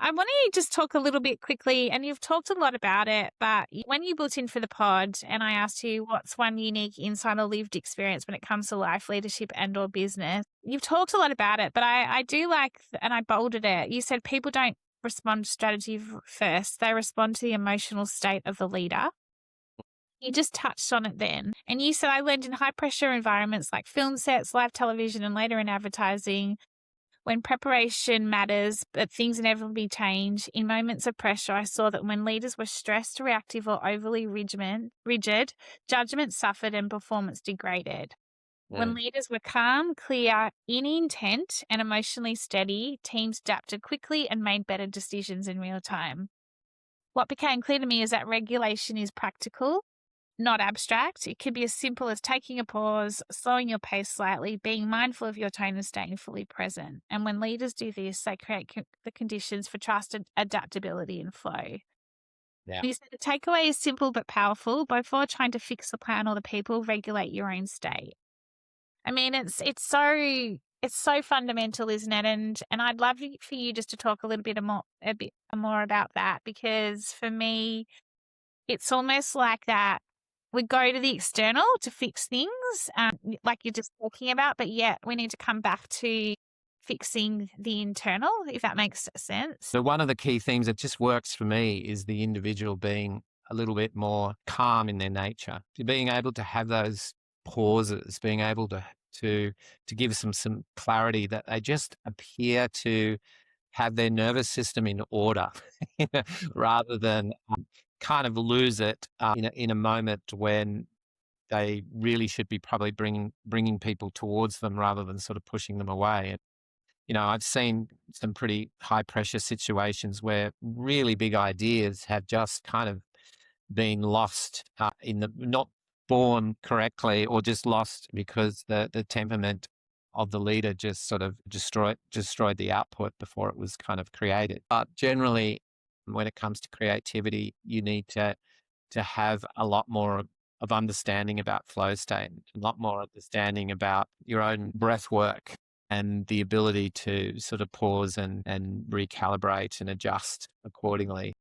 I want to just talk a little bit quickly, and you've talked a lot about it, but when you built in for the pod and I asked you what's one unique insight or lived experience when it comes to life, leadership and or business, you've talked a lot about it, but I do like, and I bolded it, you said people don't respond to strategy first, they respond to the emotional state of the leader. You just touched on it then. And you said, I learned in high pressure environments like film sets, live television, and later in advertising, when preparation matters, but things inevitably change. In moments of pressure, I saw that when leaders were stressed, reactive, or overly rigid, judgment suffered and performance degraded. When leaders were calm, clear, in intent, and emotionally steady, teams adapted quickly and made better decisions in real time. What became clear to me is that regulation is practical, not abstract. It can be as simple as taking a pause, slowing your pace slightly, being mindful of your tone and staying fully present. And when leaders do this, they create the conditions for trust, adaptability, and flow. Yeah. You said the takeaway is simple but powerful. Before trying to fix the plan or the people, regulate your own state. I mean, it's so fundamental, isn't it? And I'd love for you just to talk a bit more about that, because for me, it's almost like that we go to the external to fix things, like you're just talking about, but yet we need to come back to fixing the internal, if that makes sense. So one of the key themes that just works for me is the individual being a little bit more calm in their nature, being able to have those pauses, being able to give some clarity, that they just appear to have their nervous system in order, rather than kind of lose it in a moment when they really should be probably bringing people towards them rather than sort of pushing them away. And I've seen some pretty high pressure situations where really big ideas have just kind of been lost, not born correctly, or just lost because the temperament of the leader just sort of destroyed the output before it was kind of created. But generally, when it comes to creativity, you need to have a lot more of understanding about flow state, a lot more understanding about your own breath work, and the ability to sort of pause and recalibrate and adjust accordingly.